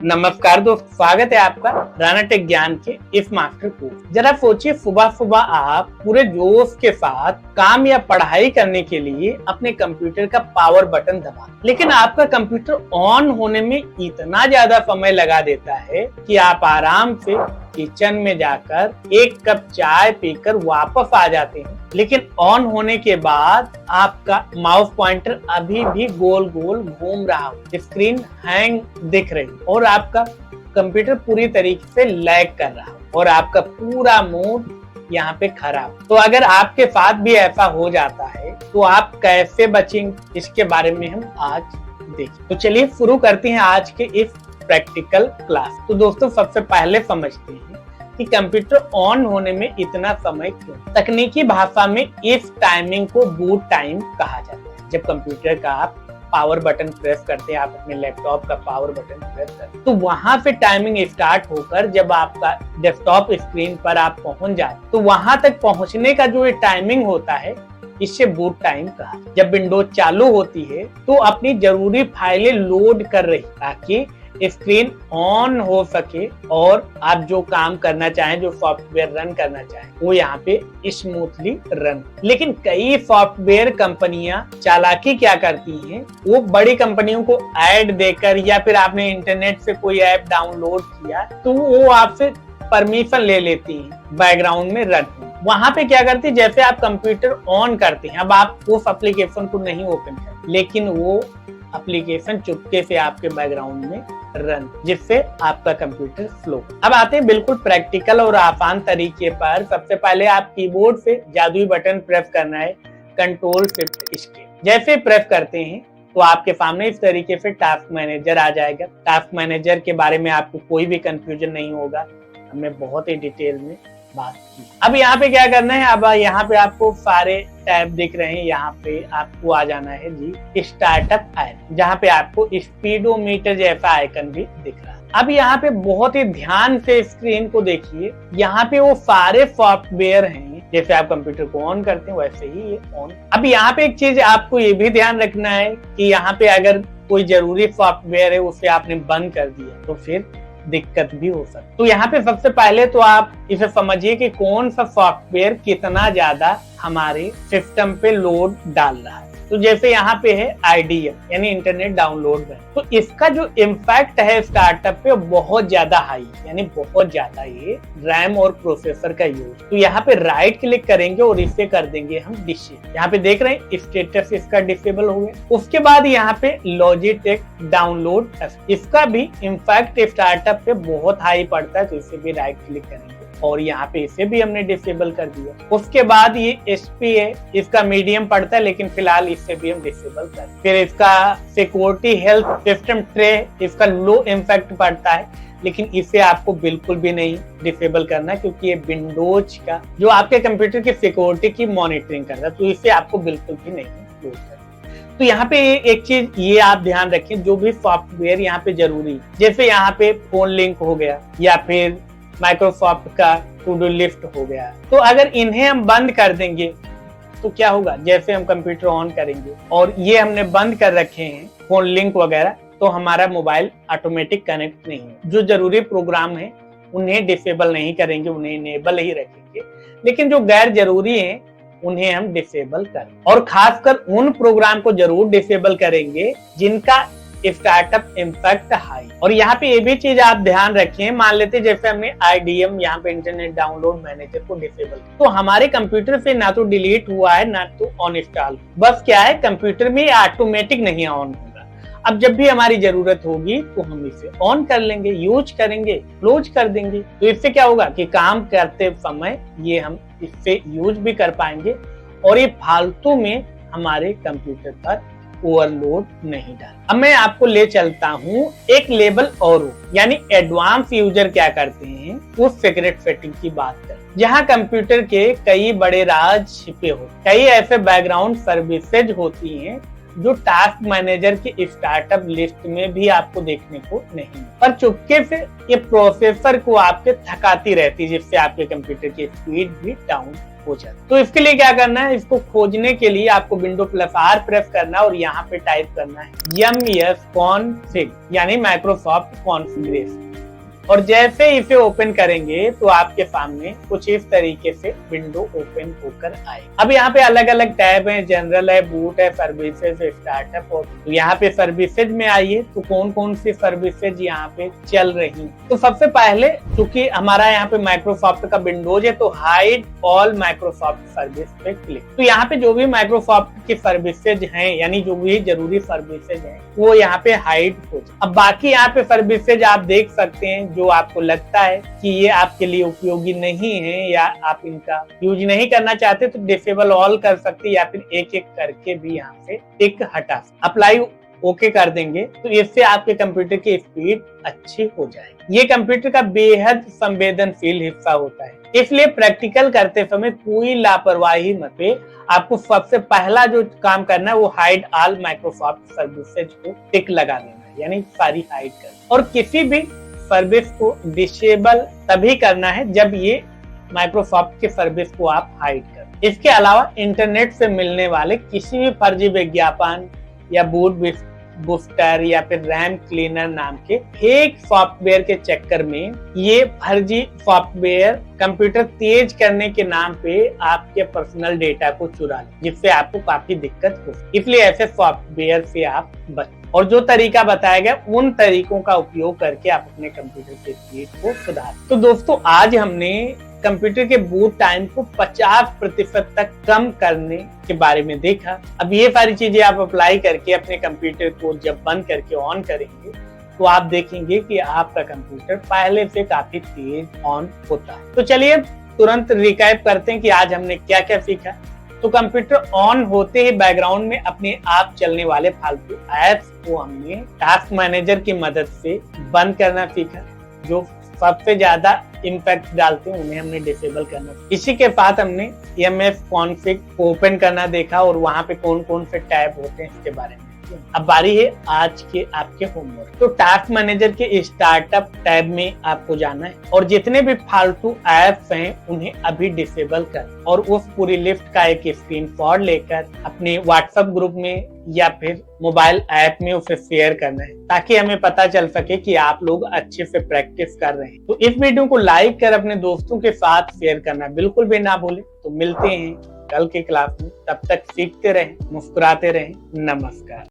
नमस्कार दोस्त, स्वागत है आपका राणा टेक ज्ञान के इफ मास्टर कोर्स। जरा सोचिए, सुबह सुबह आप पूरे जोश के साथ काम या पढ़ाई करने के लिए अपने कंप्यूटर का पावर बटन दबा, लेकिन आपका कंप्यूटर ऑन होने में इतना ज्यादा समय लगा देता है कि आप आराम से किचन में जाकर एक कप चाय पीकर वापस आ जाते हैं, लेकिन ऑन होने के बाद आपका माउस पॉइंटर अभी भी गोल गोल घूम रहा हो, स्क्रीन हैंग दिख रही और आपका कंप्यूटर पूरी तरीके से लैग कर रहा हो और आपका पूरा मूड यहाँ पे खराब। तो अगर आपके साथ भी ऐसा हो जाता है तो आप कैसे बचेंगे, इसके बारे में हम आज देखें। तो चलिए शुरू करते हैं आज के इस प्रैक्टिकल क्लास। तो दोस्तों, सबसे पहले समझते हैं कि कंप्यूटर ऑन होने में इतना समय क्यों। तकनीकी भाषा में इस टाइमिंग को बूट टाइम कहा जाता है। जब कंप्यूटर का आप पावर बटन प्रेस करते हैं, आप अपने लैपटॉप का पावर बटन प्रेस करते हैं, तो वहां से टाइमिंग स्टार्ट होकर जब आपका डेस्कटॉप स्क्रीन पर आप पहुंच जाते, तो वहां तक पहुंचने का जो टाइमिंग होता है, इससे बूट टाइम कहा। जब विंडोज चालू होती है तो अपनी जरूरी फाइलें लोड कर रही ताकि स्क्रीन ऑन हो सके और आप जो काम करना चाहें, जो सॉफ्टवेयर रन करना चाहें, वो यहाँ पे स्मूथली रन। लेकिन कई सॉफ्टवेयर कंपनियां चालाकी क्या करती हैं, वो बड़ी कंपनियों को ऐड देकर या फिर आपने इंटरनेट से कोई ऐप डाउनलोड किया तो वो आपसे परमिशन ले लेती हैं बैकग्राउंड में रन। वहां पे क्या करती है, जैसे आप कंप्यूटर ऑन करते हैं, अब आप उस एप्लीकेशन को नहीं ओपन करते, लेकिन वो एप्लीकेशन चुपके से आपके बैकग्राउंड में रन, जिससे आपका कंप्यूटर स्लो। अब आते हैं बिल्कुल प्रैक्टिकल और आसान तरीके पर। सबसे पहले आप कीबोर्ड से जादुई बटन प्रेस करना है, कंट्रोल शिफ्ट एस्केप। जैसे प्रेस करते हैं तो आपके सामने इस तरीके से टास्क मैनेजर आ जाएगा। टास्क मैनेजर के बारे में आपको कोई भी कंफ्यूजन नहीं होगा, हमने बहुत ही डिटेल में बात की। अब यहाँ पे क्या करना है, अब यहाँ पे आपको सारे टैब दिख रहे हैं, यहाँ पे आपको आ जाना है जी स्टार्टअप ऐप, जहाँ पे आपको स्पीडोमीटर जैसा आइकन भी दिख रहा है। अब यहाँ पे बहुत ही ध्यान से स्क्रीन को देखिए, यहाँ पे वो सारे सॉफ्टवेयर हैं, जैसे आप कंप्यूटर को ऑन करते हैं वैसे ही ये ऑन। अब यहाँ पे एक चीज आपको ये भी ध्यान रखना है कि यहाँ पे अगर कोई जरूरी सॉफ्टवेयर है उसे आपने बंद कर दिया तो फिर दिक्कत भी हो सकती। तो यहाँ पे सबसे पहले तो आप इसे समझिए कि कौन सा सॉफ्टवेयर कितना ज्यादा हमारे सिस्टम पे लोड डाल रहा है। तो जैसे यहाँ पे है IDM यानी इंटरनेट डाउनलोड है, तो इसका जो इम्पैक्ट है स्टार्टअप पे बहुत ज्यादा हाई, यानी बहुत ज्यादा ये रैम और प्रोसेसर का यूज। तो यहाँ पे राइट क्लिक करेंगे और इसे कर देंगे हम डिसेबल। यहाँ पे देख रहे हैं स्टेटस इसका डिसेबल हो गया। उसके बाद यहाँ पे लॉजिटेक डाउनलोड, इसका भी इम्पैक्ट स्टार्टअप पे बहुत हाई पड़ता है, तो इसे भी राइट क्लिक करेंगे और यहाँ पे इसे भी हमने डिसेबल कर दिया। उसके बाद ये SP है, इसका मीडियम पड़ता है, लेकिन फिलहाल इससे भी हम डिसेबल कर। फिर इसका सिक्योरिटी हेल्थ सिस्टम ट्रे, इसका लो इम्पैक्ट पड़ता है, लेकिन इसे आपको बिल्कुल भी नहीं डिसेबल करना, क्योंकि ये विंडोज का जो आपके कंप्यूटर की सिक्योरिटी की मॉनिटरिंग करता है, तो इसे आपको बिल्कुल भी नहीं यूज करना। तो यहाँ पे एक चीज ये आप ध्यान रखें, जो भी सॉफ्टवेयर यहाँ पे जरूरी है, जैसे यहाँ पे फोन लिंक हो गया या फिर माइक्रोसॉफ्ट का टू डू लिस्ट हो गया, तो अगर इन्हें हम बंद कर देंगे तो क्या होगा, जैसे हम कंप्यूटर ऑन करेंगे और ये हमने बंद कर रखे हैं फोन लिंक वगैरह, तो हमारा मोबाइल ऑटोमेटिक कनेक्ट नहीं है। जो जरूरी प्रोग्राम है उन्हें डिसेबल नहीं करेंगे, उन्हें इनेबल ही रखेंगे, लेकिन जो गैर जरूरी है उन्हें हम डिसेबल करें। और खासकर उन प्रोग्राम को जरूर डिसेबल करेंगे जिनका स्टार्टअप इम्पैक्ट हाई। और यहाँ पे ये भी चीज आप ध्यान रखें, मान लेते जैसे हमने IDM यहाँ पे इंटरनेट डाउनलोड मैनेजर को डिसेबल, तो हमारे कंप्यूटर से ना तो डिलीट हुआ है ना तो अनइंस्टॉल, बस क्या है कंप्यूटर में ऑटोमेटिक नहीं ऑन होगा। अब जब भी हमारी जरूरत होगी तो हम इसे ऑन कर लेंगे, यूज करेंगे, क्लोज कर देंगे। तो इससे क्या होगा कि काम करते समय ये हम इससे यूज भी कर पाएंगे और ये फालतू में हमारे कंप्यूटर पर ओवरलोड नहीं डाल। अब मैं आपको ले चलता हूँ एक लेवल और, यानी एडवांस यूजर क्या करते हैं उस सीक्रेट सेटिंग की बात करें, जहाँ कंप्यूटर के कई बड़े राज छिपे हो। कई ऐसे बैकग्राउंड सर्विसेज होती हैं जो टास्क मैनेजर की स्टार्टअप लिस्ट में भी आपको देखने को नहीं, पर चुपके से ये प्रोसेसर को आपके थकाती रहती है, जिससे आपके कंप्यूटर की स्पीड भी डाउन हो जाता। तो इसके लिए क्या करना है, इसको खोजने के लिए आपको Windows+R प्रेस करना और यहाँ पे टाइप करना है ms config यानी माइक्रोसॉफ्ट कॉन्फ़िगरेशन। और जैसे इसे ओपन करेंगे तो आपके सामने कुछ इस तरीके से विंडो ओपन होकर आए। अब यहाँ पे अलग अलग टैब हैं, जनरल है, बूट है, सर्विसेज, स्टार्टअप। और तो यहाँ पे सर्विसेज में आइए तो कौन कौन सी सर्विसेज यहाँ पे चल रही। तो सबसे पहले क्योंकि हमारा यहाँ पे माइक्रोसॉफ्ट का विंडोज है तो हाइड ऑल माइक्रोसॉफ्ट सर्विस पे क्लिक। तो यहाँ पे जो भी माइक्रोसॉफ्ट की सर्विसेज हैं यानी जो भी जरूरी सर्विसेज हैं वो यहाँ पे हाइड हो जाए। अब बाकी यहाँ पे सर्विसेज आप देख सकते हैं जो आपको लगता है कि ये आपके लिए उपयोगी नहीं है या आप इनका यूज नहीं करना चाहते तो डिसेबल ऑल कर सकते या फिर एक एक करके भी यहाँ से टिक हटा। अप्लाई ओके कर देंगे तो इससे आपके कंप्यूटर की स्पीड अच्छी हो जाएगी। ये कंप्यूटर का बेहद संवेदनशील हिस्सा होता है, इसलिए प्रैक्टिकल करते समय कोई लापरवाही मत पे। आपको सबसे पहला जो काम करना है वो हाइड ऑल माइक्रोसॉफ्ट सर्विसेज को टिक लगा देना है, यानी सारी हाइड कर। और किसी भी सर्विस को डिसेबल तभी करना है जब ये माइक्रोसॉफ्ट के सर्विस को आप हाइड कर। इसके अलावा इंटरनेट से मिलने वाले किसी भी फर्जी विज्ञापन या बूट बूस्टर या फिर रैम क्लीनर नाम के फेक सॉफ्टवेयर के चक्कर में ये फर्जी सॉफ्टवेयर कंप्यूटर तेज करने के नाम पे आपके पर्सनल डेटा को चुरा ले, जिससे आपको काफी दिक्कत हो। इसलिए ऐसे सॉफ्टवेयर से आप बचें और जो तरीका बताया गया उन तरीकों का उपयोग करके आप अपने कंप्यूटर के स्पीड को सुधार। तो दोस्तों आज हमने कंप्यूटर के बूट टाइम को 50% तक कम करने के बारे में देखा। अब ये सारी चीजें आप अप्लाई करके अपने कंप्यूटर को जब बंद करके ऑन करेंगे तो आप देखेंगे कि आपका कंप्यूटर पहले से काफी तेज ऑन होता है। तो चलिए तुरंत रिकैप करते हैं कि आज हमने क्या क्या सीखा। तो कंप्यूटर ऑन होते ही बैकग्राउंड में अपने आप चलने वाले फालतू ऐप्स को हमने टास्क मैनेजर की मदद से बंद करना सीखा। जो सबसे ज्यादा इम्पैक्ट डालते हैं उन्हें हमने डिसेबल करना। इसी के साथ हमने ms config ओपन करना देखा और वहां पे कौन कौन से टैब होते हैं इसके बारे में। अब बारी है आज के आपके होमवर्क। तो टास्क मैनेजर के स्टार्टअप टैब में आपको जाना है और जितने भी फालतू ऐप्स हैं उन्हें अभी डिसेबल कर और उस पूरी लिस्ट का एक स्क्रीनशॉट लेकर अपने व्हाट्सएप ग्रुप में या फिर मोबाइल ऐप में उसे शेयर करना है ताकि हमें पता चल सके कि आप लोग अच्छे से प्रैक्टिस कर रहे हैं। तो इस वीडियो को लाइक कर अपने दोस्तों के साथ शेयर करना बिल्कुल भी ना भूलें। तो मिलते हैं कल के क्लास में, तब तक सीखते रहें, मुस्कुराते रहें। नमस्कार।